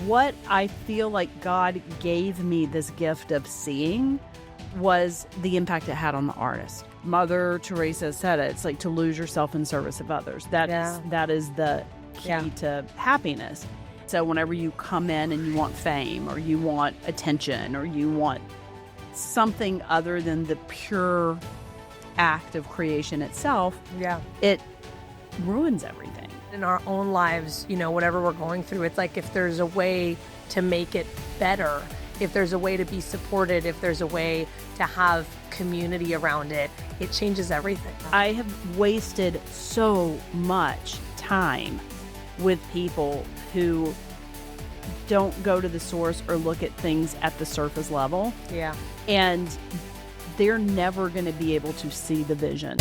what I feel like God gave me this gift of seeing was the impact it had on the artist. Mother Teresa said it. It's like to lose yourself in service of others. That is the key to happiness. So whenever you come in and you want fame or you want attention or you want something other than the pure act of creation itself, it ruins everything. In our own lives, whatever we're going through, it's like if there's a way to make it better, if there's a way to be supported, if there's a way to have community around it, it changes everything. I have wasted so much time with people who don't go to the source or look at things at the surface level. Yeah. And they're never going to be able to see the vision.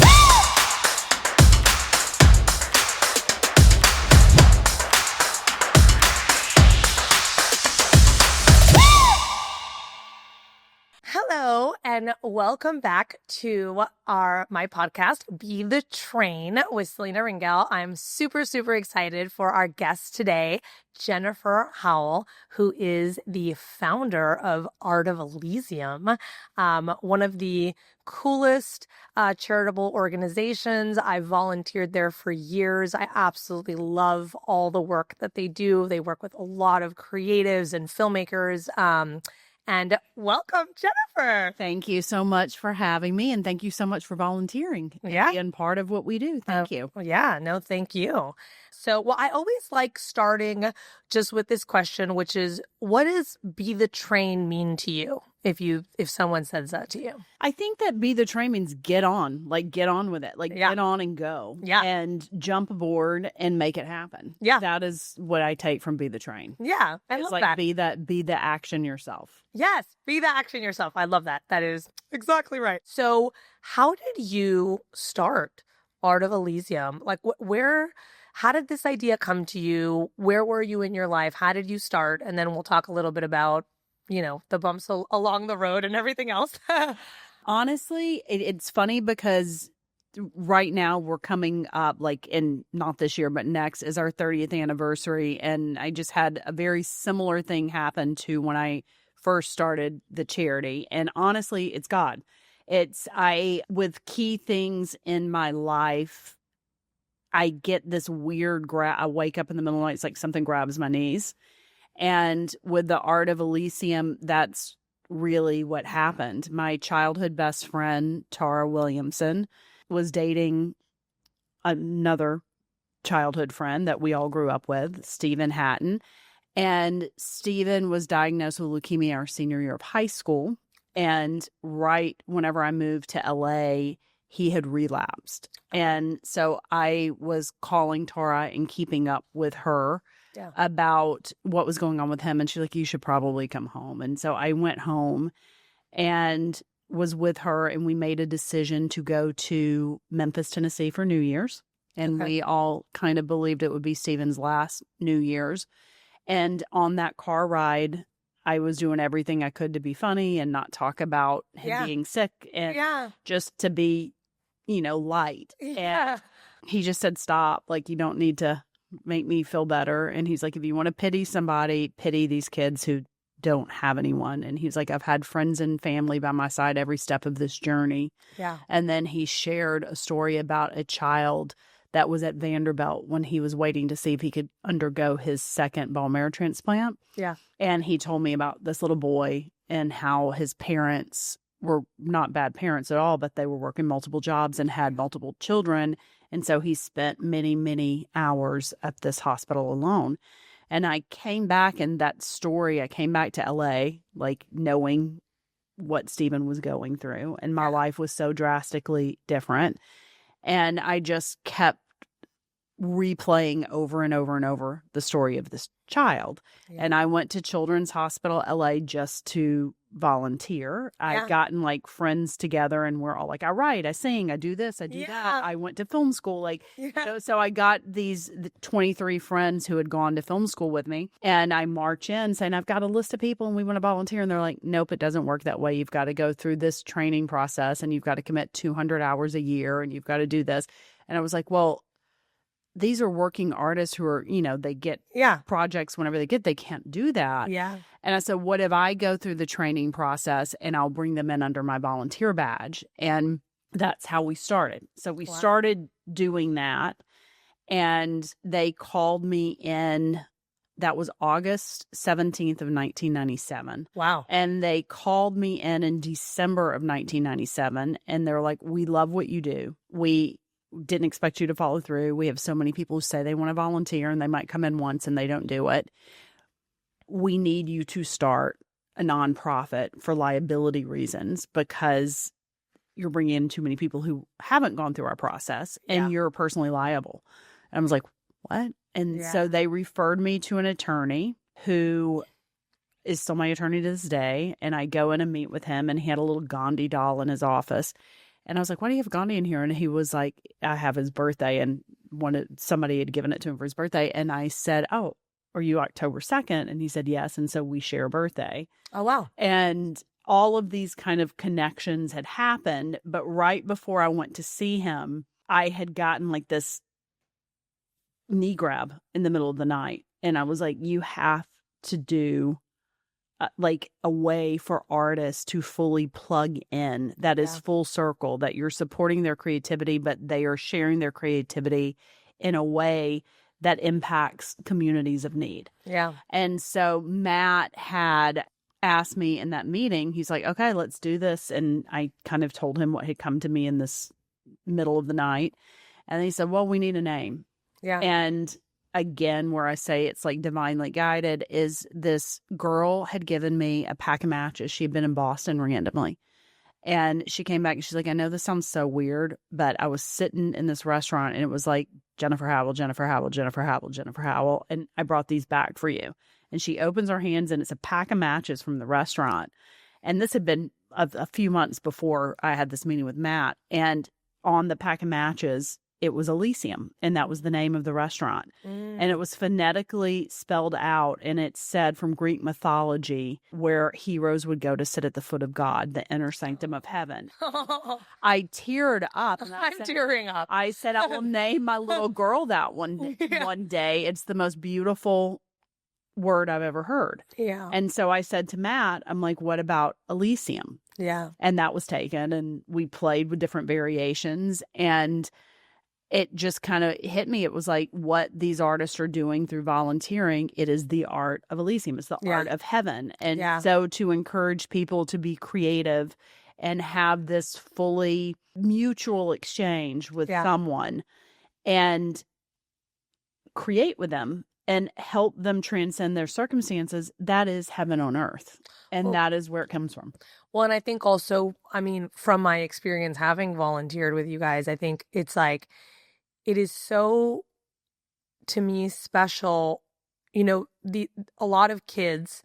Hello, and welcome back to my podcast, Be the Train with Selena Ringel. I'm super, super excited for our guest today, Jennifer Howell, who is the founder of Art of Elysium, one of the coolest charitable organizations. I volunteered there for years. I absolutely love all the work that they do. They work with a lot of creatives and filmmakers. And welcome, Jennifer. Thank you so much for having me, and thank you so much for volunteering and being part of what we do. Thank you. Thank you. So, I always like starting just with this question, which is, what does Be the Train mean to you? If someone says that to you, I think that Be the Train means get on with it, get on and go, and jump aboard and make it happen. Yeah, that is what I take from Be the Train. Yeah, I love that. Be the action yourself. Yes, be the action yourself. I love that. That is exactly right. So, how did you start Art of Elysium? Like, how did this idea come to you? Where were you in your life? How did you start? And then we'll talk a little bit about the bumps along the road and everything else. Honestly, it's funny because right now we're coming up, not this year, but next is our 30th anniversary. And I just had a very similar thing happen to when I first started the charity. And honestly, it's God. With key things in my life, I get this weird I wake up in the middle of the night, it's like something grabs my knees. And with the Art of Elysium, that's really what happened. My childhood best friend, Tara Williamson, was dating another childhood friend that we all grew up with, Stephen Hatton. And Stephen was diagnosed with leukemia our senior year of high school. And right whenever I moved to LA, he had relapsed. And so I was calling Tara and keeping up with her about what was going on with him. And she's like, you should probably come home. And so I went home and was with her, and we made a decision to go to Memphis, Tennessee for New Year's. And we all kind of believed it would be Stephen's last New Year's. And on that car ride, I was doing everything I could to be funny and not talk about him being sick and just to be, light. And he just said, stop. You don't need to make me feel better. And he's like, if you want to pity somebody, pity these kids who don't have anyone. And he's like, I've had friends and family by my side every step of this journey. Yeah. And then he shared a story about a child that was at Vanderbilt when he was waiting to see if he could undergo his second bone marrow transplant. Yeah. And he told me about this little boy and how his parents were not bad parents at all, but they were working multiple jobs and had multiple children. And so he spent many, many hours at this hospital alone. And I came back in that story, I came back to LA, knowing what Stephen was going through. And my life was so drastically different. And I just kept replaying over and over and over the story of this child. Yeah. And I went to Children's Hospital LA just to volunteer. I'd gotten friends together, and we're all I write, I sing, I do this, I do that. I went to film school. So I got these 23 friends who had gone to film school with me, and I march in saying, I've got a list of people and we want to volunteer. And they're like, nope, it doesn't work that way. You've got to go through this training process, and you've got to commit 200 hours a year, and you've got to do this. And I was like, well, these are working artists who are, they get Yeah. projects whenever they can't do that. Yeah. And I said, what if I go through the training process and I'll bring them in under my volunteer badge? And that's how we started. So we started doing that, and they called me in. That was August 17th of 1997. Wow. And they called me in December of 1997, and they're like, we love what you do. We didn't expect you to follow through. We have so many people who say they want to volunteer and they might come in once and they don't do it. We need you to start a nonprofit for liability reasons, because you're bringing in too many people who haven't gone through our process, and you're personally liable. And I was like, what? And so they referred me to an attorney who is still my attorney to this day. And I go in and meet with him, and he had a little Gandhi doll in his office. And I was like, why do you have Gandhi in here? And he was like, I have his birthday, and somebody had given it to him for his birthday. And I said, oh, are you October 2nd? And he said, yes. And so we share a birthday. Oh, wow. And all of these kind of connections had happened. But right before I went to see him, I had gotten like this knee grab in the middle of the night. And I was like, you have to do like a way for artists to fully plug in that is full circle, that you're supporting their creativity, but they are sharing their creativity in a way that impacts communities of need. Yeah. And so Matt had asked me in that meeting, he's like, okay, let's do this. And I kind of told him what had come to me in this middle of the night. And he said, well, we need a name. Yeah. And again, where I say it's like divinely guided, is this girl had given me a pack of matches. She'd been in Boston randomly. And she came back and she's like, I know this sounds so weird, but I was sitting in this restaurant and it was like Jennifer Howell, Jennifer Howell, Jennifer Howell, Jennifer Howell. And I brought these back for you. And she opens her hands and it's a pack of matches from the restaurant. And this had been a few months before I had this meeting with Matt. And on the pack of matches, it was Elysium, and that was the name of the restaurant. And it was phonetically spelled out, and it said from Greek mythology, where heroes would go to sit at the foot of God, the inner sanctum of heaven. I teared up. I'm tearing up. I said, I will name my little girl that one day. It's the most beautiful word I've ever heard. Yeah. And so I said to Matt, I'm like, what about Elysium? Yeah. And that was taken, and we played with different variations, and it just kind of hit me. It was like what these artists are doing through volunteering. It is the art of Elysium. It's the art of heaven. And so to encourage people to be creative and have this fully mutual exchange with someone and create with them and help them transcend their circumstances, that is heaven on earth. And that is where it comes from. Well, and I think also, I mean, from my experience having volunteered with you guys, I think it's like, it is so, to me, special. You know, a lot of kids,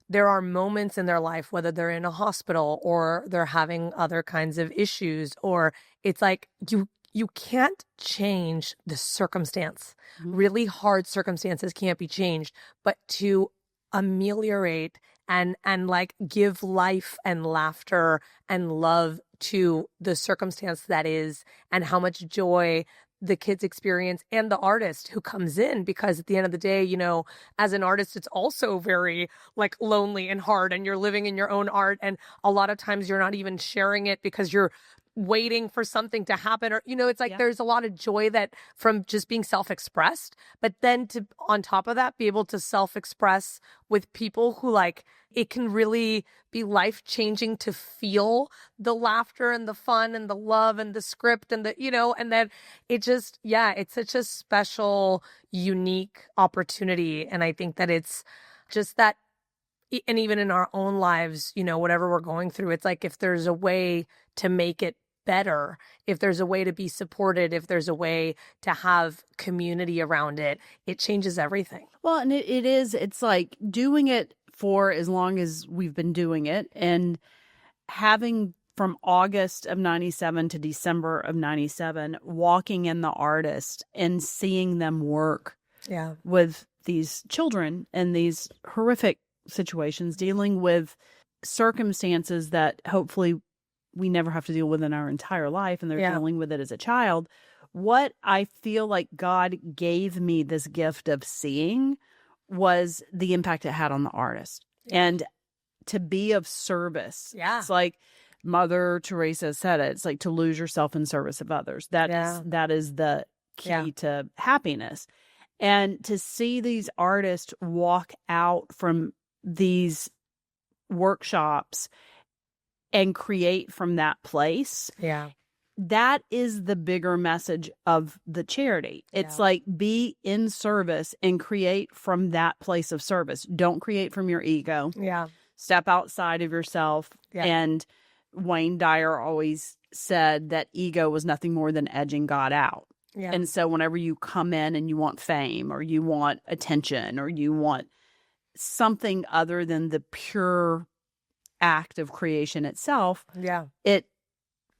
there are moments in their life, whether they're in a hospital or they're having other kinds of issues, or it's like you can't change the circumstance. Really hard circumstances can't be changed, but to ameliorate and like give life and laughter and love to the circumstance that is, and how much joy the kids experience and the artist who comes in, because at the end of the day, you know, as an artist, it's also very like lonely and hard, and you're living in your own art. And a lot of times you're not even sharing it because you're waiting for something to happen, or, you know, it's like there's a lot of joy that from just being self-expressed, but then to, on top of that, be able to self-express with people who like, it can really be life-changing to feel the laughter and the fun and the love and the script and the, you know, and then it just, it's such a special, unique opportunity. And I think that it's just that, and even in our own lives, you know, whatever we're going through, it's like if there's a way to make it better, if there's a way to be supported, if there's a way to have community around it, it changes everything. Well, and it's like doing it for as long as we've been doing it, and having from August of 97 to December of 97, walking in the artist and seeing them work with these children in these horrific situations, dealing with circumstances that hopefully we never have to deal with in our entire life, and they're dealing with it as a child, what I feel like God gave me this gift of seeing was the impact it had on the artist. Yeah. And to be of service. Yeah. It's like Mother Teresa said it. It's like to lose yourself in service of others. That is the key to happiness. And to see these artists walk out from these workshops and create from that place. Yeah. That is the bigger message of the charity. It's like be in service and create from that place of service. Don't create from your ego. Yeah. Step outside of yourself. Yeah. And Wayne Dyer always said that ego was nothing more than edging God out. Yeah. And so whenever you come in and you want fame or you want attention or you want something other than the pure act of creation itself, it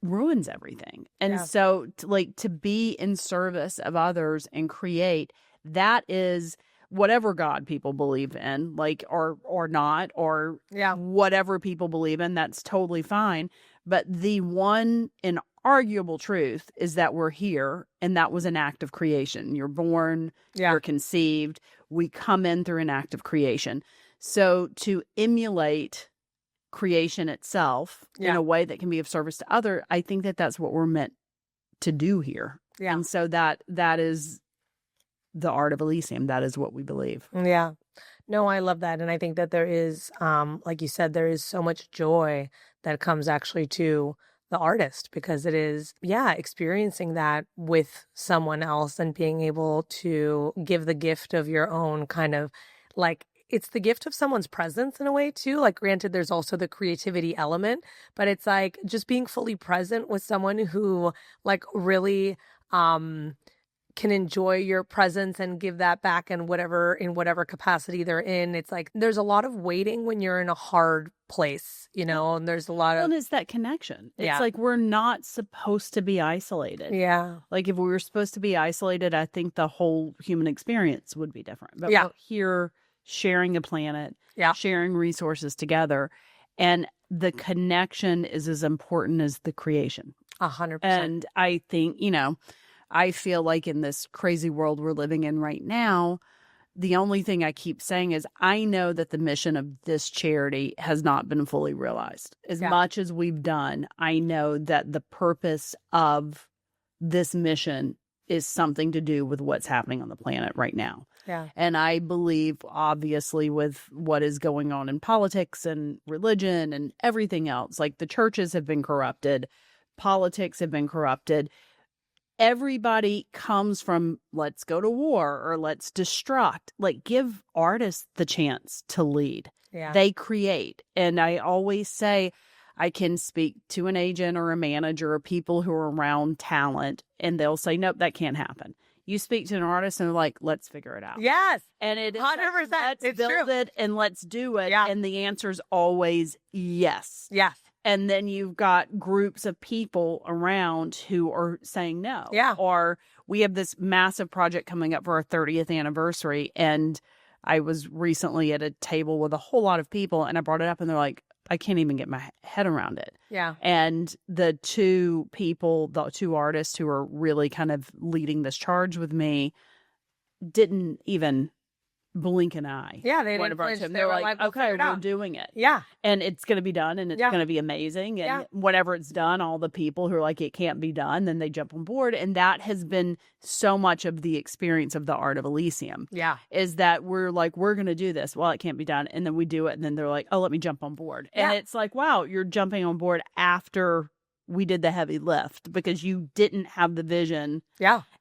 ruins everything. And so to be in service of others and create, that is whatever God people believe in, like, or not, or whatever people believe in, that's totally fine. But the one inarguable truth is that we're here, and that was an act of creation. You're born, you're conceived, we come in through an act of creation. So to emulate creation itself in a way that can be of service to other, I think that that's what we're meant to do here. Yeah. And so that is the art of Elysium. That is what we believe. Yeah. No, I love that. And I think that there is, like you said, there is so much joy that comes actually to the artist, because it is, experiencing that with someone else and being able to give the gift of your own kind of like, it's the gift of someone's presence in a way too. Like, granted, there's also the creativity element, but it's like just being fully present with someone who like really can enjoy your presence and give that back in whatever capacity they're in. It's like there's a lot of waiting when you're in a hard place, and there's a lot of... And it's that connection. It's like we're not supposed to be isolated. Yeah. Like if we were supposed to be isolated, I think the whole human experience would be different. But we're here sharing a planet, sharing resources together. And the connection is as important as the creation. 100%. And I think, I feel like in this crazy world we're living in right now, the only thing I keep saying is I know that the mission of this charity has not been fully realized. As much as we've done, I know that the purpose of this mission is something to do with what's happening on the planet right now. Yeah. And I believe, obviously, with what is going on in politics and religion and everything else, like the churches have been corrupted, politics have been corrupted. Everybody comes from let's go to war or let's destruct. Like, give artists the chance to lead. Yeah. They create. And I always say I can speak to an agent or a manager or people who are around talent, and they'll say, nope, that can't happen. You speak to an artist and they're like, let's figure it out. Yes. And it is 100%. Let's build it and let's do it. Yeah. And the answer's always yes. Yes. And then you've got groups of people around who are saying no. Yeah. Or we have this massive project coming up for our 30th anniversary. And I was recently at a table with a whole lot of people and I brought it up and they're like, I can't even get my head around it. Yeah. And the two artists who are really kind of leading this charge with me didn't even blink an eye. Yeah, they didn't flinch. They were like, okay, we're doing it. Yeah. And it's going to be done and it's going to be amazing. And whenever it's done, all the people who are like, it can't be done, then they jump on board. And that has been so much of the experience of the art of Elysium. Yeah. Is that we're like, we're going to do this. Well, it can't be done. And then we do it. And then they're like, oh, let me jump on board. And it's like, wow, you're jumping on board after we did the heavy lift because you didn't have the vision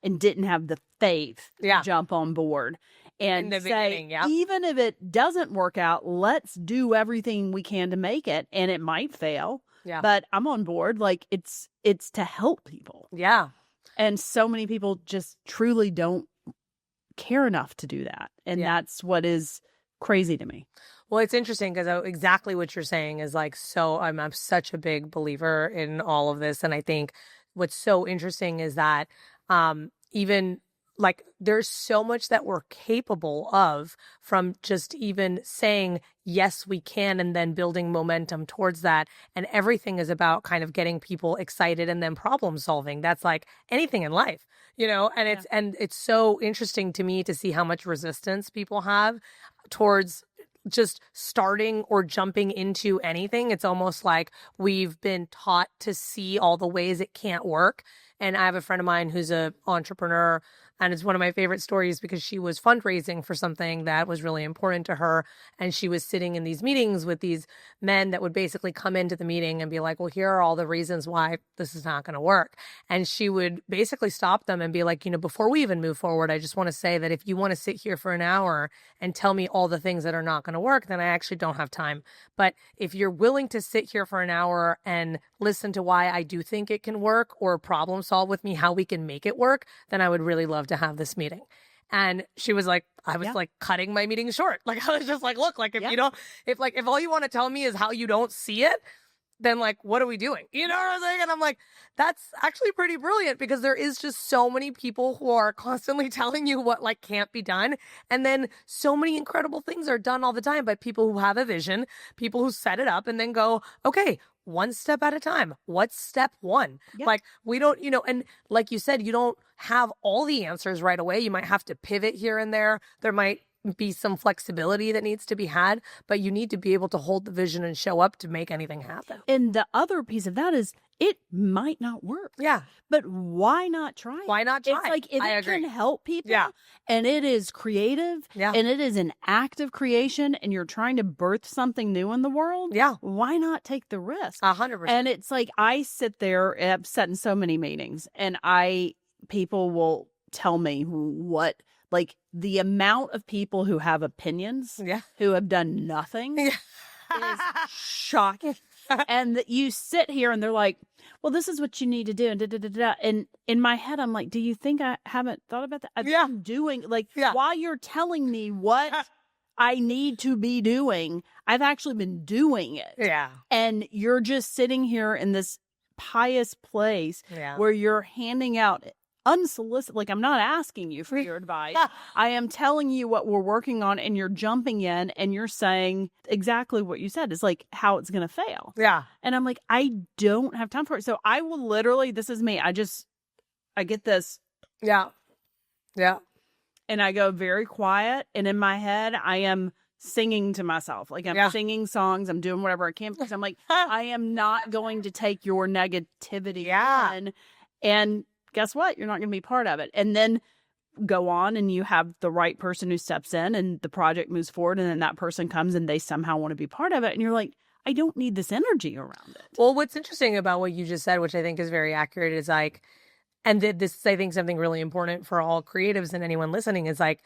and didn't have the faith to jump on board. And say, even if it doesn't work out, let's do everything we can to make it. And it might fail, but I'm on board. Like it's to help people. Yeah. And so many people just truly don't care enough to do that. And that's what is crazy to me. Well, it's interesting because exactly what you're saying is like, so I'm such a big believer in all of this. And I think what's so interesting is that even like there's so much that we're capable of from just even saying, yes, we can, and then building momentum towards that. And everything is about kind of getting people excited and then problem solving. That's like anything in life, and it's so interesting to me to see how much resistance people have towards just starting or jumping into anything. It's almost like we've been taught to see all the ways it can't work. And I have a friend of mine who's an entrepreneur, and it's one of my favorite stories because she was fundraising for something that was really important to her. And she was sitting in these meetings with these men that would basically come into the meeting and be like, well, here are all the reasons why this is not going to work. And she would basically stop them and be like, before we even move forward, I just want to say that if you want to sit here for an hour and tell me all the things that are not going to work, then I actually don't have time. But if you're willing to sit here for an hour and listen to why I do think it can work or problem solve with me how we can make it work, then I would really love to have this meeting. And she was like, I was like cutting my meeting short. Like, I was just like, look, like if you don't, if all you want to tell me is how you don't see it, then like, what are we doing? You know what I'm saying? And I'm like, that's actually pretty brilliant because there is just so many people who are constantly telling you what like can't be done. And then so many incredible things are done all the time by people who have a vision, people who set it up and then go, okay, one step at a time. What's step one? Yep. Like we don't, and like you said, you don't have all the answers right away. You might have to pivot here and there. There might be some flexibility that needs to be had, but you need to be able to hold the vision and show up to make anything happen. And the other piece of that is it might not work. Yeah. But why not try? Why not try? It's like if I it agree. can help people Yeah. and it is creative Yeah. and it is an act of creation and you're trying to birth something new in the world, Yeah. why not take the risk? 100%. And it's like I sit there, I've sat in so many meetings and people will tell me what, like the amount of people who have opinions, who have done nothing is shocking. And that you sit here and they're like, well, this is what you need to do. And, and in my head, I'm like, do you think I haven't thought about that? I've been doing while you're telling me what I need to be doing, I've actually been doing it. Yeah. And you're just sitting here in this pious place where you're handing out unsolicited, like I'm not asking you for your advice. I am telling you what we're working on and you're jumping in and you're saying exactly what you said is like how it's going to fail. Yeah. And I'm like, I don't have time for it. So I will literally, this is me. I get this. Yeah. Yeah. And I go very quiet. And in my head, I am singing to myself. Like I'm singing songs. I'm doing whatever I can because I'm like, I am not going to take your negativity in. And guess what? You're not going to be part of it. And then go on and you have the right person who steps in and the project moves forward. And then that person comes and they somehow want to be part of it. And you're like, I don't need this energy around it. Well, what's interesting about what you just said, which I think is very accurate, is like, and this is, I think, something really important for all creatives and anyone listening is like,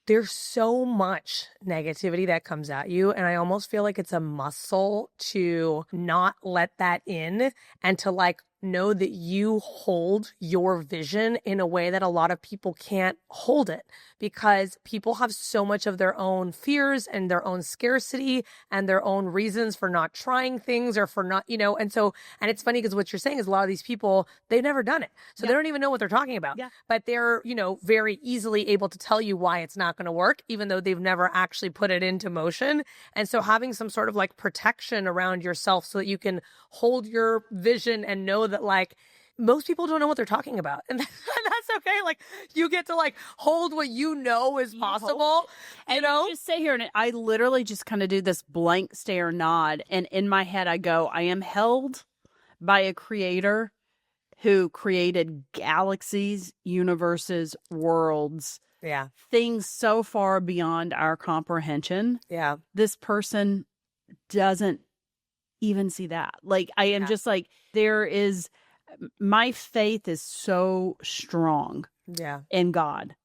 there's so much negativity that comes at you. And I almost feel like it's a muscle to not let that in and to like know that you hold your vision in a way that a lot of people can't hold it because people have so much of their own fears and their own scarcity and their own reasons for not trying things or for not, and it's funny because what you're saying is a lot of these people, they've never done it. So they don't even know what they're talking about, but they're, very easily able to tell you why it's not going to work, even though they've never actually put it into motion. And so having some sort of like protection around yourself so that you can hold your vision and know that like most people don't know what they're talking about. And that's okay. Like you get to like hold what you know is possible. And you just sit here and I literally just kind of do this blank stare nod. And in my head, I go, I am held by a creator who created galaxies, universes, worlds. Yeah. Things so far beyond our comprehension. Yeah. This person doesn't even see that. Like I am just like, my faith is so strong in God.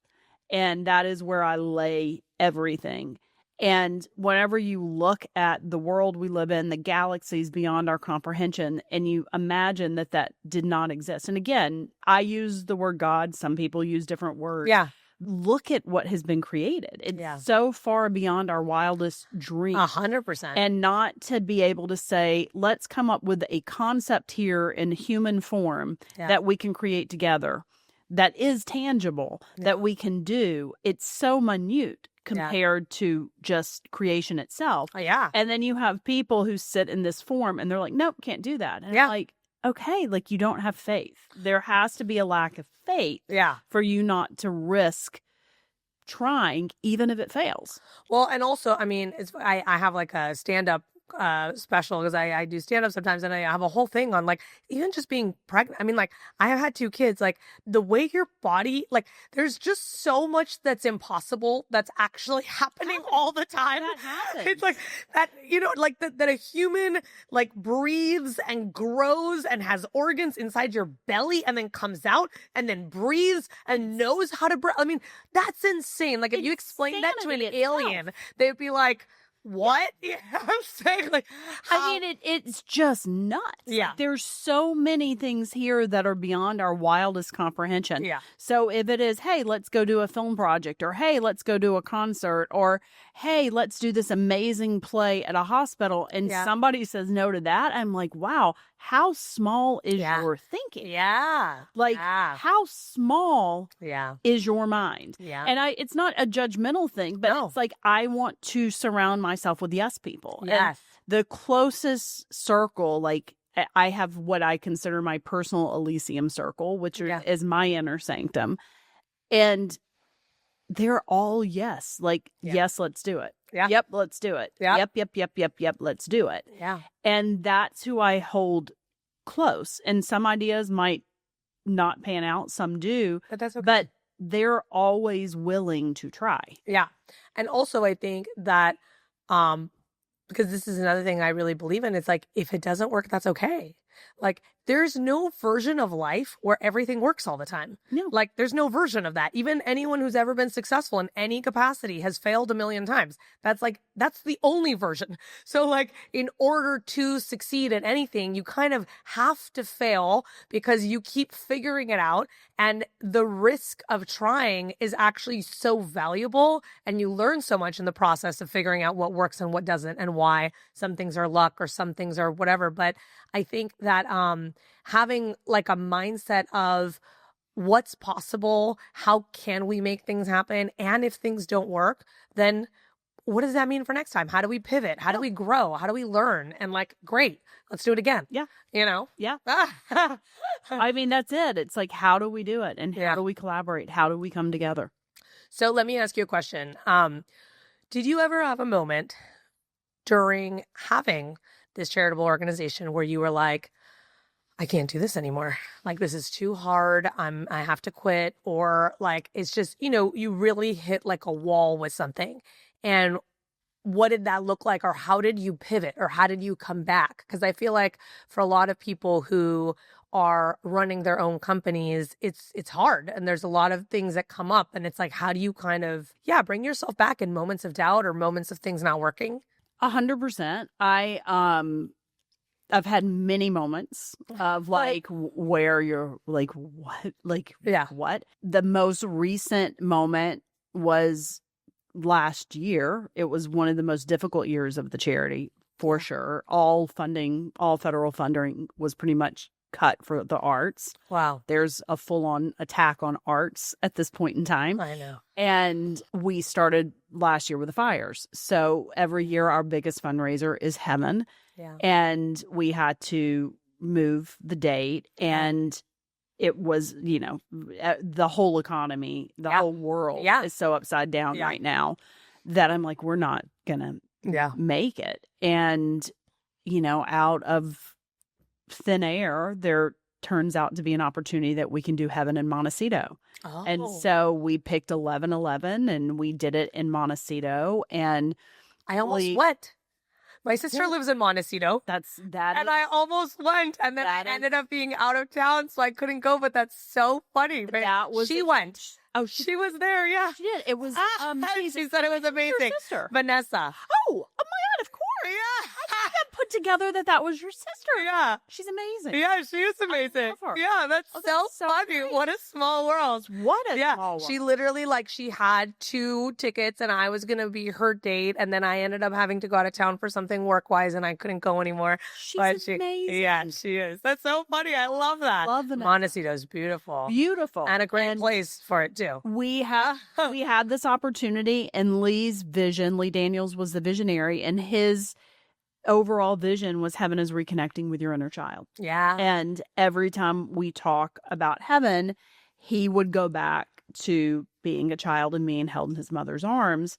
And that is where I lay everything. And whenever you look at the world we live in, the galaxies beyond our comprehension, and you imagine that did not exist. And again, I use the word God. Some people use different words. Yeah. Look at what has been created. It's so far beyond our wildest dreams. 100%. And not to be able to say, let's come up with a concept here in human form that we can create together that is tangible that we can do, it's so minute compared to just creation itself. Oh, yeah. And then you have people who sit in this form and they're like, nope, can't do that. And I'm like, okay, like you don't have faith. There has to be a lack of faith for you not to risk trying, even if it fails. Well, and also, I mean, I have like a stand-up special because I do stand-up sometimes, and I have a whole thing on like even just being pregnant. I mean, like I have had 2 kids, like the way your body, like there's just so much that's impossible that's actually happening all the time. That happens. It's like that, you know, like that a human like breathes and grows and has organs inside your belly and then comes out and then breathes and knows how to breathe. I mean, that's insane. Like if you explain that to an alien, they'd be like, what? Yeah, I'm saying, like, I mean, it's just nuts. Yeah. There's so many things here that are beyond our wildest comprehension. Yeah. So if it is, hey, let's go do a film project, or hey, let's go do a concert, or hey, let's do this amazing play at a hospital, and somebody says no to that, I'm like, wow, how small is your thinking? Yeah. Like, how small is your mind? Yeah. And it's not a judgmental thing, but it's like, I want to surround myself with yes people. Yes. And the closest circle, like, I have what I consider my personal Elysium circle, which is my inner sanctum. And they're all yes. Like, yes, let's do it. Yeah. Yep, let's do it. Yeah. Yep, let's do it. Yeah. And that's who I hold close. And some ideas might not pan out, some do. But that's okay. But they're always willing to try. Yeah. And also I think that because this is another thing I really believe in, it's like if it doesn't work, that's okay. Like there's no version of life where everything works all the time. No. Like there's no version of that. Even anyone who's ever been successful in any capacity has failed a million times. That's the only version. So like in order to succeed at anything, you kind of have to fail because you keep figuring it out. And the risk of trying is actually so valuable. And you learn so much in the process of figuring out what works and what doesn't and why some things are luck or some things are whatever. But I think that having like a mindset of what's possible, how can we make things happen? And if things don't work, then what does that mean for next time? How do we pivot? How do we grow? How do we learn? And like, great, let's do it again. Yeah. You know? Yeah. I mean, that's it. It's like, how do we do it? And how do we collaborate? How do we come together? So let me ask you a question. Did you ever have a moment during having this charitable organization where you were like, I can't do this anymore. Like, this is too hard. I have to quit. Or like, it's just, you know, you really hit like a wall with something. And what did that look like? Or how did you pivot? Or how did you come back? Because I feel like for a lot of people who are running their own companies, it's hard. And there's a lot of things that come up. And it's like, how do you kind of, bring yourself back in moments of doubt or moments of things not working? 100%. I've had many moments of like where you're like, what? Like, what? The most recent moment was last year. It was one of the most difficult years of the charity, for sure. All federal funding was pretty much cut for the arts. Wow. There's a full-on attack on arts at this point in time. I know. And we started last year with the fires. So every year our biggest fundraiser is Heaven. Yeah. And we had to move the date, and it was, you know, the whole economy, the whole world is so upside down right now that I'm like, we're not going to make it. And, you know, out of thin air, there turns out to be an opportunity that we can do Heaven in Montecito. Oh. And so we picked 1111 and we did it in Montecito. And I almost went. My sister lives in Montecito. And I almost went, and then I ended up being out of town, so I couldn't go. But that's so funny. But she went. Oh, she was there. Yeah, she did. It was. She said it was amazing. Your sister, Vanessa. Oh my God! Of course. Yeah. I have put together that was your sister. Yeah. She's amazing. Yeah, she is amazing. Yeah, that's so funny. Great. What a small world. What a small world. She literally, like, she had 2 tickets and I was going to be her date. And then I ended up having to go out of town for something work-wise and I couldn't go anymore. She's amazing. Yeah, she is. That's so funny. I love that. Love the Montecito is beautiful. Beautiful. And a great place for it, too. We had this opportunity, and Lee's vision, Lee Daniels was the visionary, and his overall vision was heaven is reconnecting with your inner child. Yeah. And every time we talk about heaven, he would go back to being a child and being held in his mother's arms.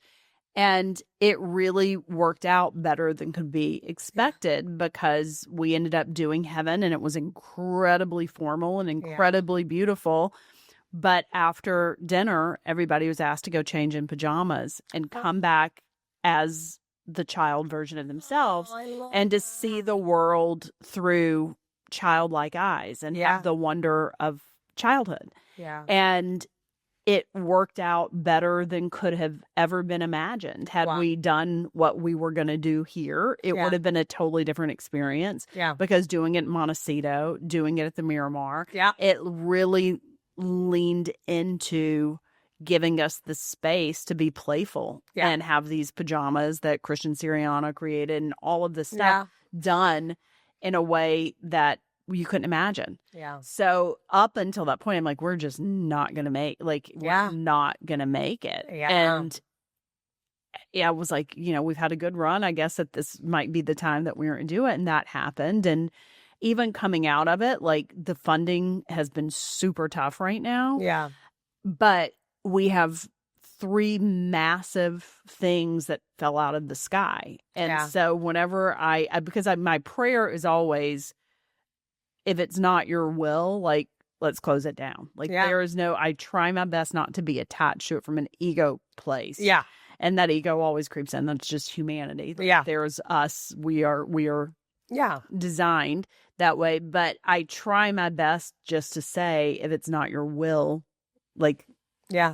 And it really worked out better than could be expected because we ended up doing heaven and it was incredibly formal and incredibly beautiful. But after dinner, everybody was asked to go change in pajamas and come back as the child version of themselves and to see the world through childlike eyes and have the wonder of childhood. Yeah. And it worked out better than could have ever been imagined. Had we done what we were going to do here, it would have been a totally different experience. Yeah. Because doing it in Montecito, doing it at the Miramar, it really leaned into giving us the space to be playful and have these pajamas that Christian Siriano created and all of this stuff done in a way that you couldn't imagine. Yeah. So up until that point, I'm like, we're just not going to we're not going to make it. Yeah. And I was like, we've had a good run. I guess that this might be the time that we were going to do it. And that happened. And even coming out of it, like the funding has been super tough right now. Yeah. But we have 3 massive things that fell out of the sky. And so whenever because my prayer is always, if it's not your will, like, let's close it down. Like there is I try my best not to be attached to it from an ego place. Yeah. And that ego always creeps in. That's just humanity. Like, there's us. We are designed that way. But I try my best just to say, if it's not your will, like,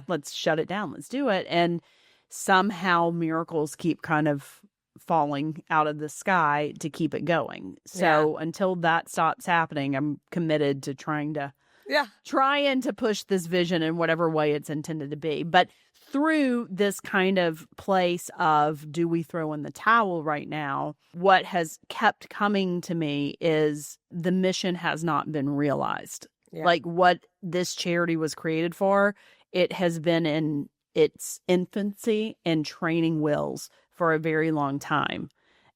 let's shut it down. Let's do it. And somehow miracles keep kind of falling out of the sky to keep it going. So until that stops happening, I'm committed to trying to push this vision in whatever way it's intended to be. But through this kind of place of, do we throw in the towel right now? What has kept coming to me is the mission has not been realized. Like what this charity was created for, it has been in its infancy and training wheels for a very long time.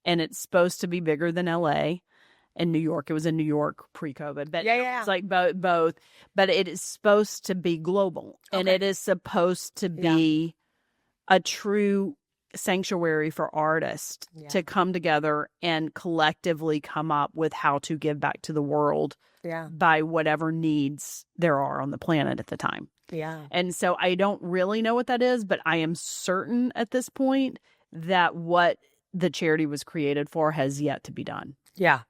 And it's supposed to be bigger than LA and New York. It was in New York pre-COVID. But it's like both. But it is supposed to be global. Okay. And it is supposed to be a true sanctuary for artists to come together and collectively come up with how to give back to the world by whatever needs there are on the planet at the time. Yeah. And so I don't really know what that is, but I am certain at this point that what the charity was created for has yet to be done. Yeah.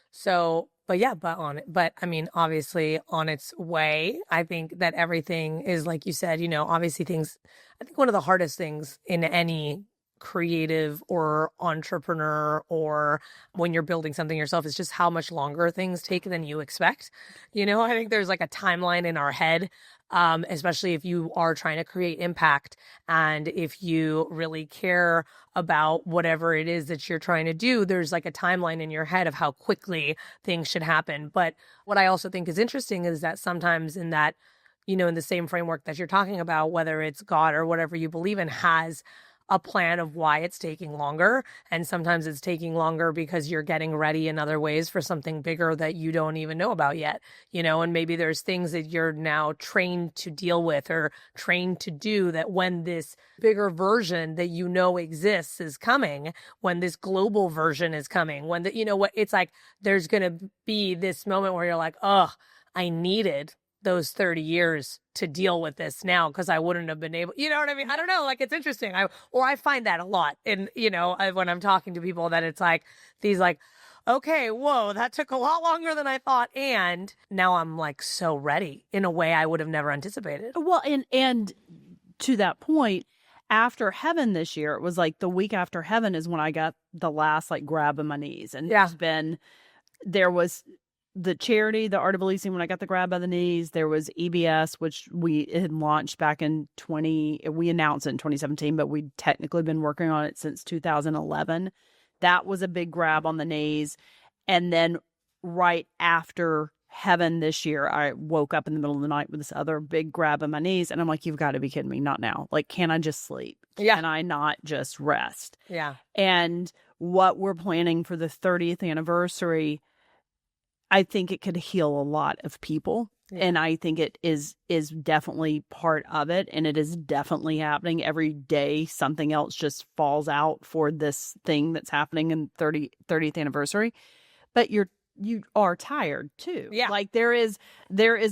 So, but I mean, obviously on its way. I think that everything is, like you said, obviously I think one of the hardest things in any creative or entrepreneur or when you're building something yourself is just how much longer things take than you expect. I think there's like a timeline in our head, especially if you are trying to create impact and if you really care about whatever it is that you're trying to do, there's like a timeline in your head of how quickly things should happen. But what I also think is interesting is that sometimes in that, in the same framework that you're talking about, whether it's God or whatever you believe in, has a plan of why it's taking longer. And sometimes it's taking longer because you're getting ready in other ways for something bigger that you don't even know about yet, and maybe there's things that you're now trained to deal with or trained to do that when this bigger version that exists is coming, when this global version is coming, when it's like, there's going to be this moment where you're like, oh, I needed those 30 years to deal with this now because I wouldn't have been able, you know what I mean? I don't know. Like, it's interesting. I find that a lot. And, when I'm talking to people that it's like these like, okay, whoa, that took a lot longer than I thought. And now I'm like so ready in a way I would have never anticipated. Well, and to that point, after heaven this year, it was like the week after heaven is when I got the last like grab of my knees. And there was the charity, the Art of Releasing, when I got the grab by the knees. There was EBS, which we had launched back in we announced it in 2017, but we'd technically been working on it since 2011. That was a big grab on the knees. And then right after heaven this year, I woke up in the middle of the night with this other big grab on my knees. And I'm like, you've got to be kidding me. Not now. Like, can I just sleep? Yeah. Can I not just rest? Yeah. And what we're planning for the 30th anniversary, I think it could heal a lot of people. Yeah. And I think it is definitely part of it. And it is definitely happening every day. Something else just falls out for this thing that's happening in 30th anniversary. But you are tired too. Yeah. Like there is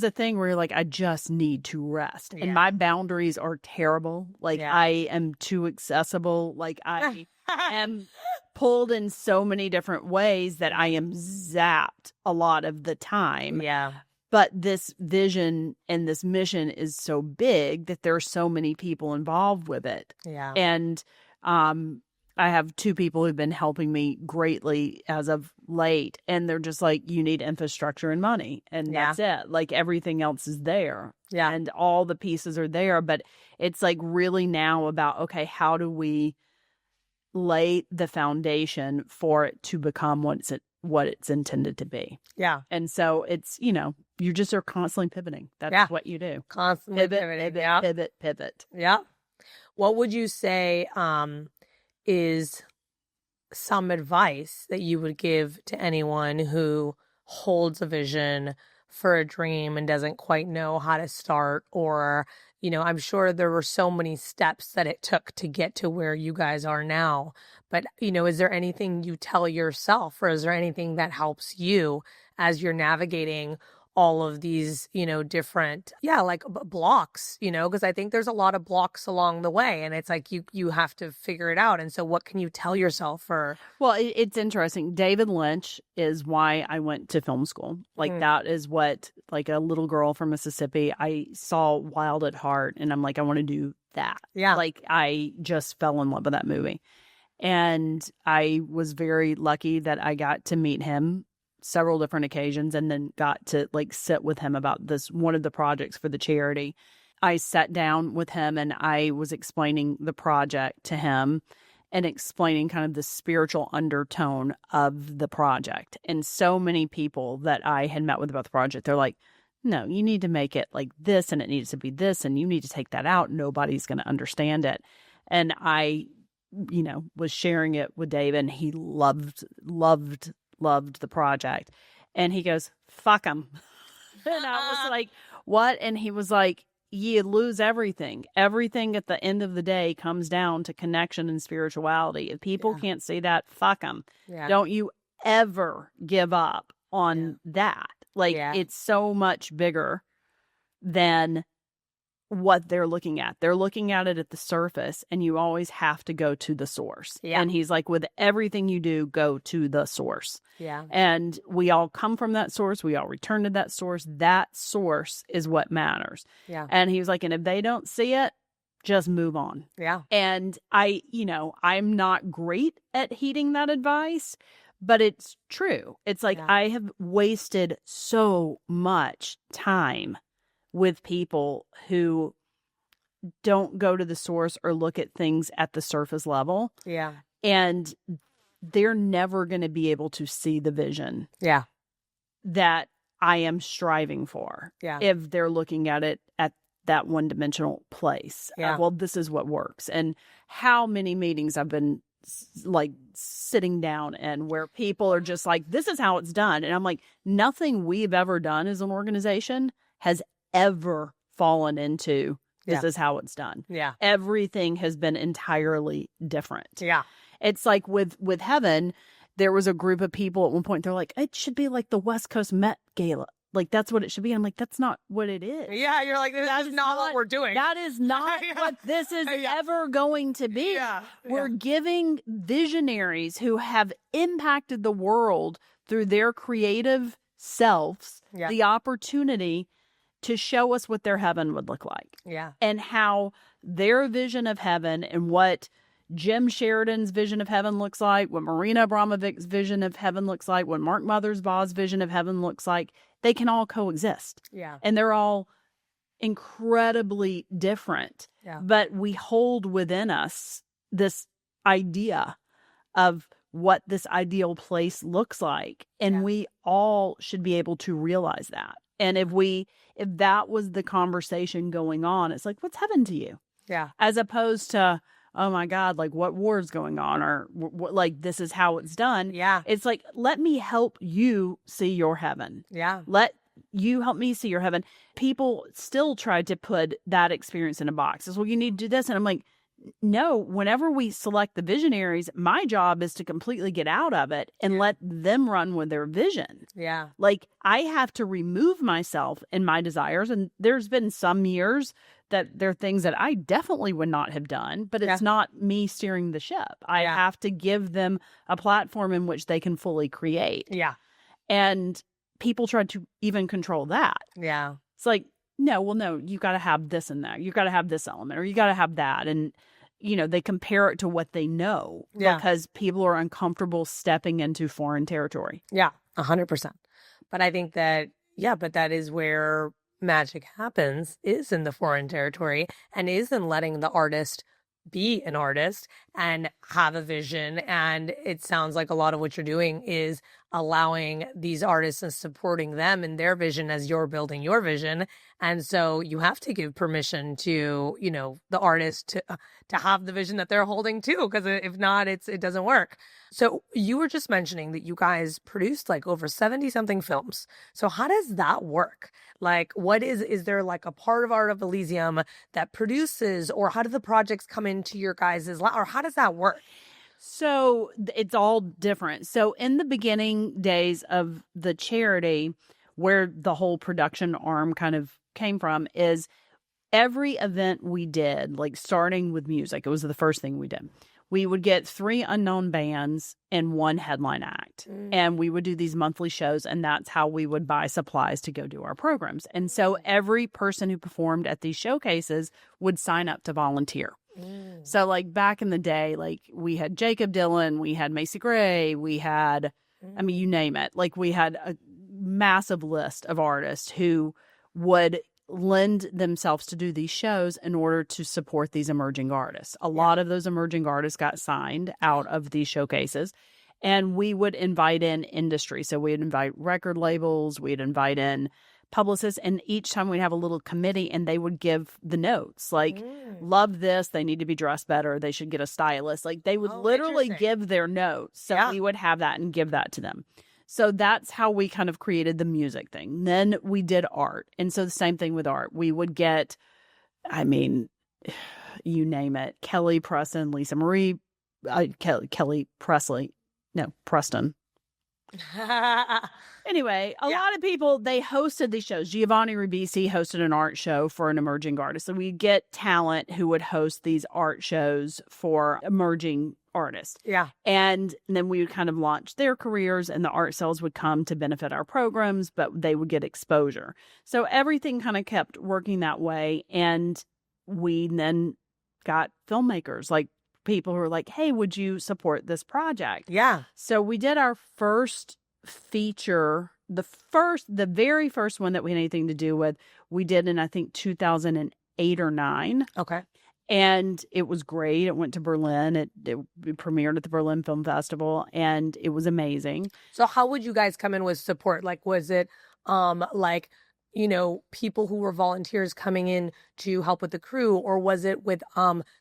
a thing where you're like, I just need to rest. Yeah. And my boundaries are terrible. Like I am too accessible. Like I am pulled in so many different ways that I am zapped a lot of the time. Yeah. But this vision and this mission is so big that there are so many people involved with it. Yeah. And I have 2 people who've been helping me greatly as of late. And they're just like, you need infrastructure and money. And that's it. Like everything else is there. Yeah. And all the pieces are there. But it's like really now about, okay, how do we lay the foundation for it to become what it's intended to be? Yeah. And so it's, you just are constantly pivoting. That's what you do. Constantly pivoting. Pivot. Yeah. What would you say is some advice that you would give to anyone who holds a vision for a dream and doesn't quite know how to start? Or, I'm sure there were so many steps that it took to get to where you guys are now. But, is there anything you tell yourself, or is there anything that helps you as you're navigating all of these, different, like blocks, because I think there's a lot of blocks along the way, and it's like you have to figure it out. And so what can you tell yourself for? Well, it's interesting. David Lynch is why I went to film school. Like that is what, like a little girl from Mississippi, I saw Wild at Heart and I'm like, I want to do that. Yeah. Like I just fell in love with that movie. And I was very lucky that I got to meet him several different occasions and then got to like sit with him about one of the projects for the charity. I sat down with him and I was explaining the project to him and explaining kind of the spiritual undertone of the project. And so many people that I had met with about the project, they're like, no, you need to make it like this and it needs to be this and you need to take that out. Nobody's going to understand it. And I, was sharing it with David and he loved the project. And he goes, fuck them. And I was like, what? And he was like, you lose everything. Everything at the end of the day comes down to connection and spirituality. If people can't see that, fuck them. Yeah. Don't you ever give up on that. Like it's so much bigger than what they're looking at. They're looking at it at the surface, and you always have to go to the source. Yeah. And he's like, with everything you do, go to the source. Yeah. And we all come from that source. We all return to that source. That source is what matters. Yeah. And he was like, and if they don't see it, just move on. Yeah. And I'm not great at heeding that advice, but it's true. It's like I have wasted so much time with people who don't go to the source or look at things at the surface level. Yeah. And they're never going to be able to see the vision. Yeah. That I am striving for. Yeah. If they're looking at it at that one-dimensional place. Yeah. Well, this is what works. And how many meetings I've been like sitting down and where people are just like, this is how it's done. And I'm like, nothing we've ever done as an organization has ever fallen into this is how it's done. Yeah. Everything has been entirely different. Yeah. It's like with Heaven, there was a group of people at one point, they're like, it should be like the West Coast Met Gala. Like, that's what it should be. I'm like, that's not what it is. Yeah, you're like, that's not what we're doing. That is not what this is ever going to be. Yeah. We're giving visionaries who have impacted the world through their creative selves the opportunity to show us what their heaven would look like. Yeah. And how their vision of heaven and what Jim Sheridan's vision of heaven looks like, what Marina Abramovic's vision of heaven looks like, what Mark Mothersbaugh's vision of heaven looks like, they can all coexist. Yeah. And they're all incredibly different. Yeah. But we hold within us this idea of what this ideal place looks like. And we all should be able to realize that. And if that was the conversation going on, it's like, what's heaven to you? Yeah. As opposed to, oh my God, like what war is going on, or like this is how it's done. Yeah. It's like, let me help you see your heaven. Yeah. Let you help me see your heaven. People still try to put that experience in a box. It's, well, you need to do this. And I'm like, no, whenever we select the visionaries, my job is to completely get out of it and let them run with their vision. Yeah. Like, I have to remove myself and my desires. And there's been some years that there are things that I definitely would not have done, but it's not me steering the ship. I have to give them a platform in which they can fully create. Yeah. And people try to even control that. Yeah. It's like, no, you got to have this and that. You got to have this element, or you got to have that. And, they compare it to what they know because people are uncomfortable stepping into foreign territory. Yeah, 100%. But I think that, but that is where magic happens, is in the foreign territory, and is in letting the artist be an artist and have a vision. And it sounds like a lot of what you're doing is allowing these artists and supporting them in their vision as you're building your vision. And so you have to give permission to, the artist to have the vision that they're holding too, because if not, it doesn't work. So you were just mentioning that you guys produced like over 70 something films. So how does that work? Like, is there like a part of Art of Elysium that produces, or how do the projects come into your guys' or how does that work? So it's all different. So in the beginning days of the charity, where the whole production arm kind of came from, is every event we did, like starting with music, it was the first thing we did. We would get 3 unknown bands and 1 headline act. And we would do these monthly shows, and that's how we would buy supplies to go do our programs. And so every person who performed at these showcases would sign up to volunteer. So like back in the day, like we had Jacob Dylan, we had Macy Gray, we had, you name it. Like we had a massive list of artists who would lend themselves to do these shows in order to support these emerging artists. A lot of those emerging artists got signed out of these showcases, and we would invite in industry. So we'd invite record labels, we'd invite in publicists, and each time we'd have a little committee, and they would give the notes like, love this, they need to be dressed better, they should get a stylist. Like they would literally give their notes. So we would have that and give that to them. So that's how we kind of created the music thing. Then we did art. And so the same thing with art. We would get, you name it, Kelly Preston, Lisa Marie, Kelly Presley, no, Preston. Anyway, a lot of people, they hosted these shows. Giovanni Ribisi hosted an art show for an emerging artist. So we get talent who would host these art shows for emerging artists. Yeah. And then we would kind of launch their careers, and the art sales would come to benefit our programs, but they would get exposure. So everything kind of kept working that way. And we then got filmmakers, like people who were like, hey, would you support this project? Yeah. So we did our first feature, the very first one that we had anything to do with, we did in, I think, 2008 or 9. Okay. And it was great. It went to Berlin. It premiered at the Berlin Film Festival, and it was amazing. So how would you guys come in with support? Like, was it people who were volunteers coming in to help with the crew, or was it with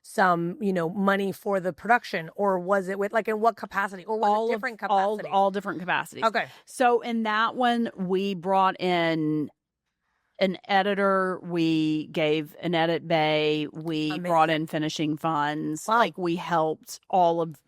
some money for the production, or was it with, like, in what capacity, or was it different capacity? All different capacities. Okay. So in that one, we brought in an editor, we gave an edit bay, we brought in finishing funds. Wow. Like we helped all of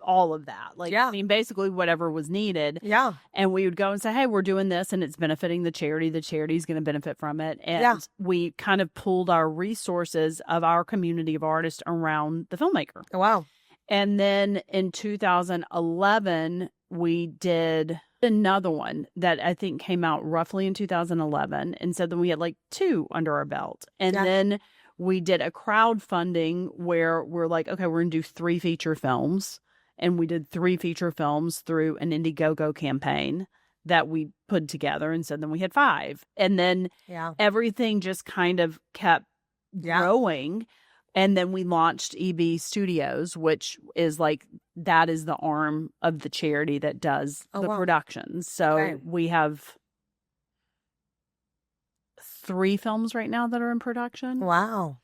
that. Like, basically whatever was needed. Yeah. And we would go and say, hey, we're doing this and it's benefiting the charity. The charity's going to benefit from it. And we kind of pooled our resources of our community of artists around the filmmaker. Oh, wow. And then in 2011, we did another one that I think came out roughly in 2011. And so then we had like 2 under our belt. And then we did a crowdfunding where we're like, okay, we're going to do 3 feature films. And we did 3 feature films through an Indiegogo campaign that we put together. And so then we had 5. And then everything just kind of kept growing. And then we launched EB Studios, which is like, that is the arm of the charity that does the productions. So we have 3 films right now that are in production. Wow.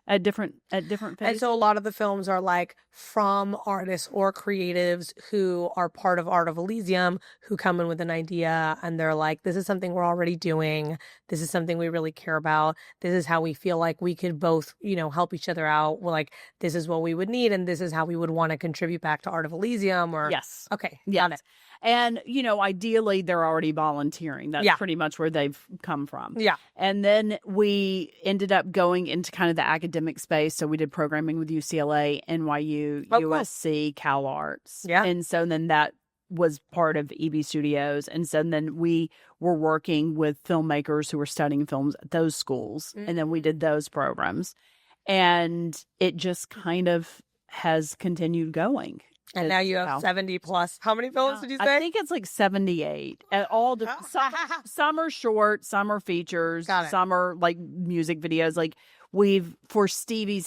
At different phases. And so a lot of the films are like from artists or creatives who are part of Art of Elysium, who come in with an idea and they're like, this is something we're already doing. This is something we really care about. This is how we feel like we could both, help each other out. We're like, this is what we would need. And this is how we would want to contribute back to Art of Elysium. Or yes. Okay. Yes. Got it. And, ideally they're already volunteering. That's pretty much where they've come from. Yeah. And then we ended up going into kind of the academic space. So we did programming with UCLA, NYU, USC, Cal Arts. Yeah. And so then that was part of EB Studios. And so then we were working with filmmakers who were studying films at those schools. Mm-hmm. And then we did those programs. And it just kind of has continued going. And now you have 70 plus. How many films did you say? I think it's like 78. At all some are short, some are features, some are like music videos. Like for Stevie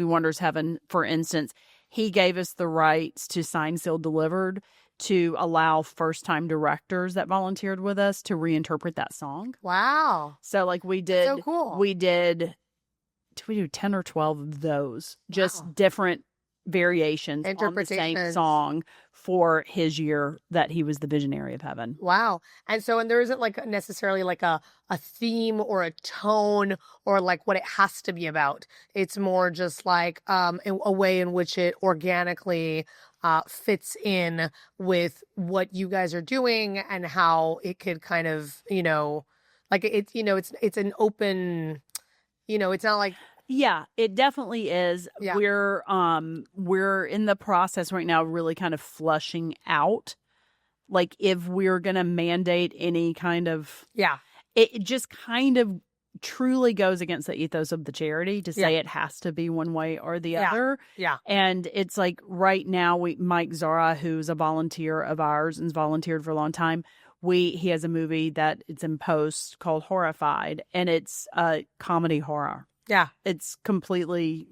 Wonder's Heaven, for instance, he gave us the rights to Signed, Sealed, Delivered to allow first-time directors that volunteered with us to reinterpret that song. Wow. So like we did, so cool. We do 10 or 12 of those, just different variations on the same song for his year that he was the visionary of heaven. Wow. And there isn't like necessarily like a theme or a tone or like what it has to be about. It's more just like a way in which it organically fits in with what you guys are doing and how it could kind of, like it's an open, it's not like. Yeah, it definitely is. Yeah. We're in the process right now, really kind of flushing out, like if we're gonna mandate any kind of it just kind of truly goes against the ethos of the charity to say it has to be one way or the other. Yeah, and it's like right now Mike Zara, who's a volunteer of ours and's volunteered for a long time. He has a movie that it's in post called Horrified, and it's a comedy horror. Yeah. It's completely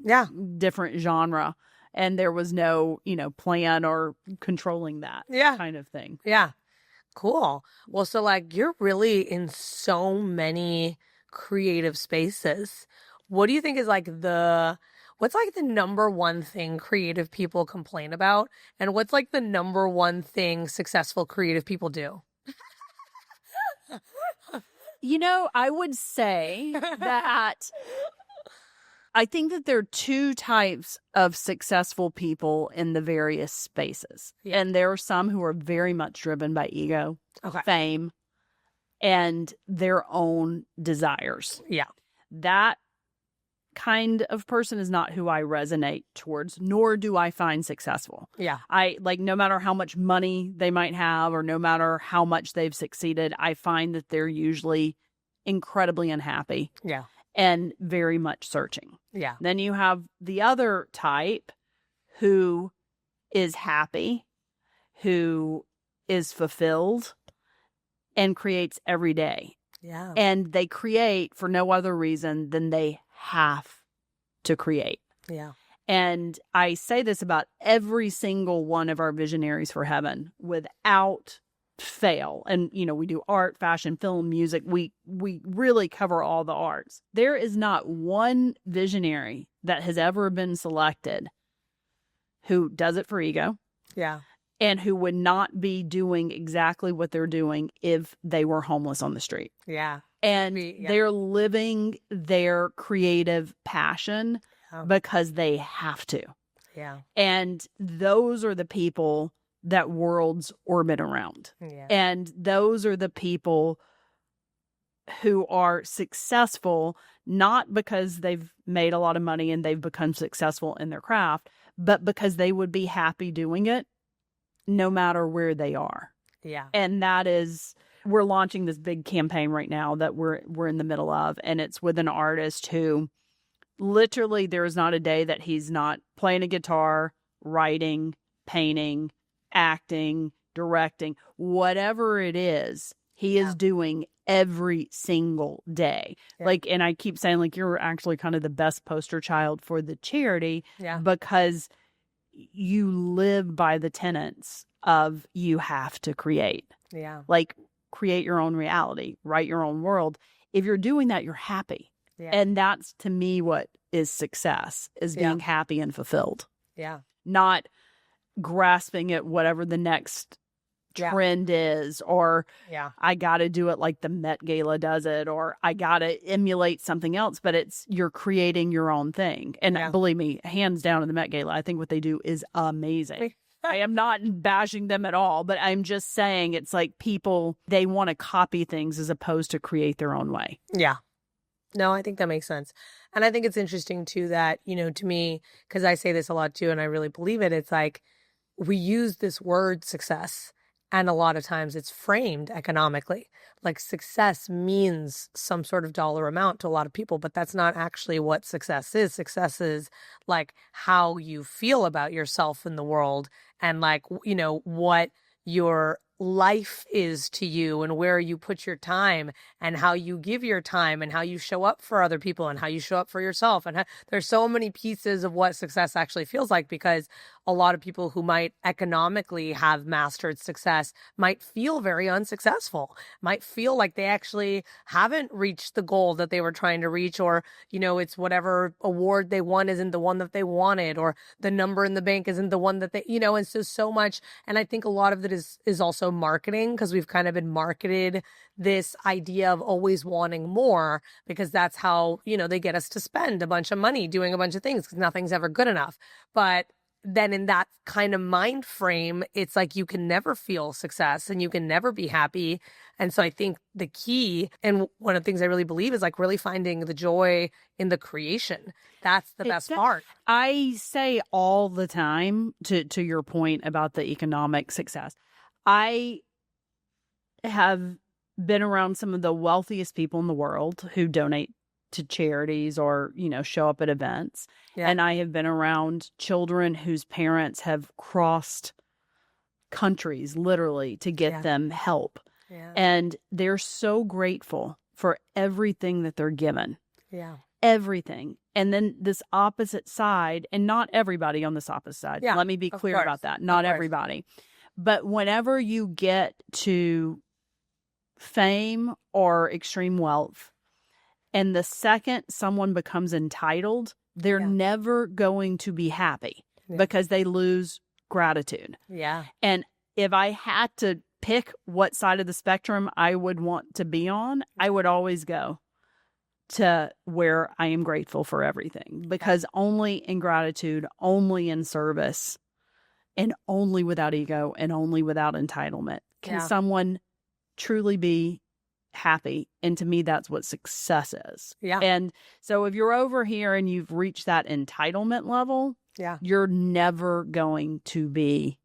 different genre. And there was no, plan or controlling that kind of thing. Yeah. Cool. Well, so like you're really in so many creative spaces. What do you think is what's like the number one thing creative people complain about? And what's like the number one thing successful creative people do? I would say that I think that there are 2 types of successful people in the various spaces. Yeah. And there are some who are very much driven by ego, fame, and their own desires. Yeah. That kind of person is not who I resonate towards, nor do I find successful. Yeah. No matter how much money they might have or no matter how much they've succeeded, I find that they're usually incredibly unhappy. Yeah. And very much searching. Yeah. Then you have the other type who is happy, who is fulfilled, and creates every day. Yeah. And they create for no other reason than they have to create. Yeah. And I say this about every single one of our visionaries for heaven without fail. And, we do art, fashion, film, music. We really cover all the arts. There is not one visionary that has ever been selected who does it for ego. Yeah. And who would not be doing exactly what they're doing if they were homeless on the street. Yeah. And they're living their creative passion because they have to. Yeah. And those are the people that worlds orbit around. Yeah. And those are the people who are successful, not because they've made a lot of money and they've become successful in their craft, but because they would be happy doing it no matter where they are. Yeah. And that is, we're launching this big campaign right now that we're in the middle of, and it's with an artist who literally there is not a day that he's not playing a guitar, writing, painting, acting, directing, whatever it is, he is doing every single day. Yeah. Like, and I keep saying, like, you're actually kind of the best poster child for the charity because you live by the tenets of you have to create. Yeah. Like, create your own reality, write your own world. If you're doing that, you're happy. Yeah. And that's, to me, what is success, is being happy and fulfilled. Yeah. Not grasping at whatever the next trend is, or I got to do it like the Met Gala does it, or I got to emulate something else. But it's, you're creating your own thing. And believe me, hands down in the Met Gala, I think what they do is amazing. I am not bashing them at all, but I'm just saying it's like people, they want to copy things as opposed to create their own way. Yeah. No, I think that makes sense. And I think it's interesting too that, you know, to me, because I say this a lot too, and I really believe it, it's like we use this word success, and a lot of times it's framed economically. Like success means some sort of dollar amount to a lot of people, but that's not actually what success is. Success is like how you feel about yourself in the world, and like, you know, what your life is to you, and where you put your time, and how you give your time, and how you show up for other people, and how you show up for yourself. And there's so many pieces of what success actually feels like, because a lot of people who might economically have mastered success might feel very unsuccessful, might feel like they actually haven't reached the goal that they were trying to reach, or, you know, it's whatever award they won isn't the one that they wanted, or the number in the bank isn't the one that they, you know, and so much. And I think a lot of it is also marketing, because we've kind of been marketed this idea of always wanting more, because that's how, you know, they get us to spend a bunch of money doing a bunch of things, because nothing's ever good enough. But then in that kind of mind frame, it's like you can never feel success and you can never be happy. And so I think the key, and one of the things I really believe, is like really finding the joy in the creation. That's the best part. I say all the time, to your point about the economic success, I have been around some of the wealthiest people in the world who donate to charities or, you know, show up at events. Yeah. And I have been around children whose parents have crossed countries literally to get them help. Yeah. And they're so grateful for everything that they're given. Yeah. Everything. And then this opposite side, and not everybody on this opposite side. Yeah, let me be clear about that. Not everybody. But whenever you get to fame or extreme wealth, and the second someone becomes entitled, they're never going to be happy because they lose gratitude. Yeah. And if I had to pick what side of the spectrum I would want to be on, I would always go to where I am grateful for everything, because only in gratitude, only in service, and only without ego, and only without entitlement can someone truly be happy. And to me, that's what success is. Yeah. And so if you're over here and you've reached that entitlement level, you're never going to be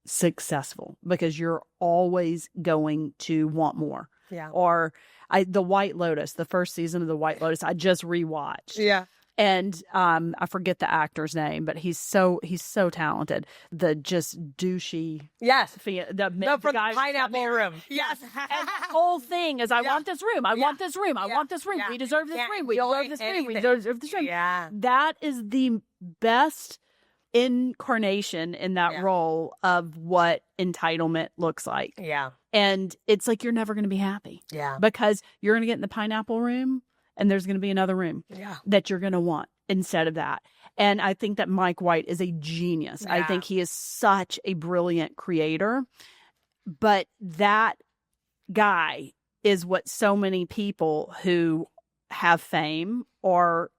successful, because you're always going to want more. Yeah. Or the White Lotus, the first season of the White Lotus, I just rewatched. Yeah. And I forget the actor's name, but he's so talented. The just douchey. Yes. The guy, pineapple room. Yes. And the whole thing is, I want this room. I want this room. I want this room. We deserve this room. We deserve this room. We deserve this room. Yeah. That is the best incarnation in that role of what entitlement looks like. Yeah. And it's like, you're never going to be happy. Yeah. Because you're going to get in the pineapple room, and there's going to be another room that you're going to want instead of that. And I think that Mike White is a genius. I think he is such a brilliant creator. But that guy is what so many people who have fame or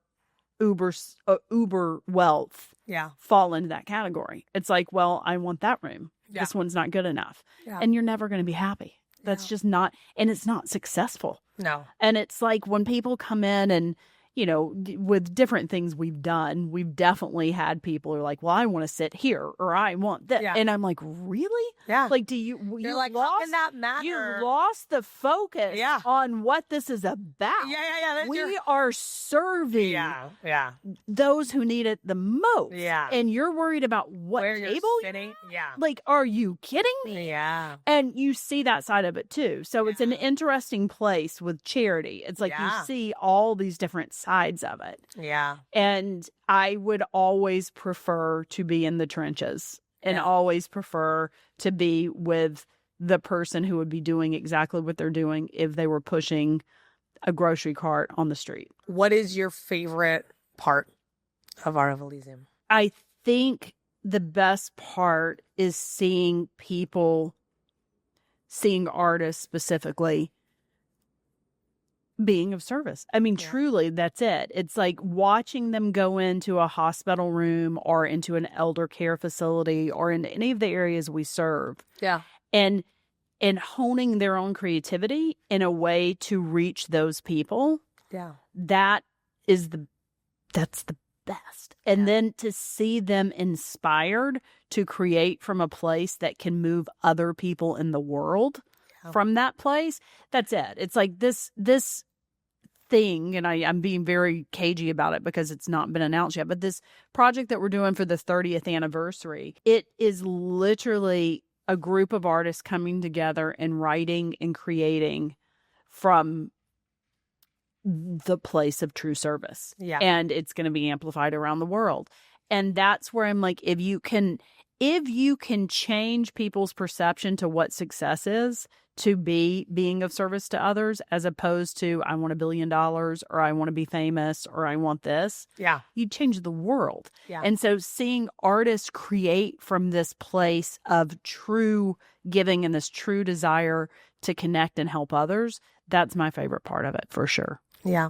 uber wealth fall into that category. It's like, well, I want that room. This one's not good enough. And you're never going to be happy. That's just not, and it's not successful. No. And it's like when people come in and, with different things we've done, we've definitely had people who are like, well, I want to sit here or I want this. Yeah. And I'm like, really? Yeah. Like, You're like, how can that matter? You lost the focus on what this is about. Yeah. We are serving Yeah. those who need it the most. Yeah. And you're worried about what Where table you're sitting. Yeah. Like, are you kidding me? Yeah. And you see that side of it too. So it's an interesting place with charity. It's like you see all these different sides of it. Yeah. And I would always prefer to be in the trenches and always prefer to be with the person who would be doing exactly what they're doing if they were pushing a grocery cart on the street. What is your favorite part of Art of Elysium? I think the best part is seeing artists specifically being of service. I mean, truly, that's it. It's like watching them go into a hospital room or into an elder care facility or in any of the areas we serve. Yeah. And honing their own creativity in a way to reach those people. Yeah. That's the best. And then to see them inspired to create from a place that can move other people in the world from that place. That's it. It's like this thing, and I'm being very cagey about it because it's not been announced yet, but this project that we're doing for the 30th anniversary, it is literally a group of artists coming together and writing and creating from the place of true service. Yeah. And it's going to be amplified around the world. And that's where I'm like, if you can change people's perception to what success is, to being of service to others, as opposed to I want $1 billion or I want to be famous or I want this. Yeah. You change the world. Yeah. And so seeing artists create from this place of true giving and this true desire to connect and help others, that's my favorite part of it for sure. Yeah.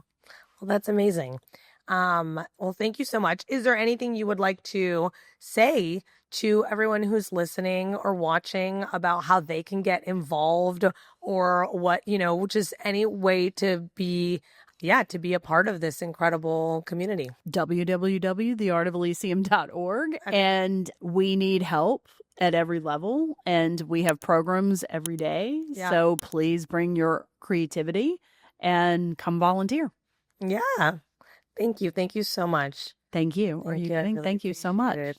Well, that's amazing. Well, thank you so much. Is there anything you would like to say to everyone who's listening or watching about how they can get involved or what, just any way to be a part of this incredible community? www.theartofelysium.org. Okay. And we need help at every level and we have programs every day. Yeah. So please bring your creativity and come volunteer. Yeah. Thank you. Thank you so much. Thank you. Are you kidding? Thank you so much.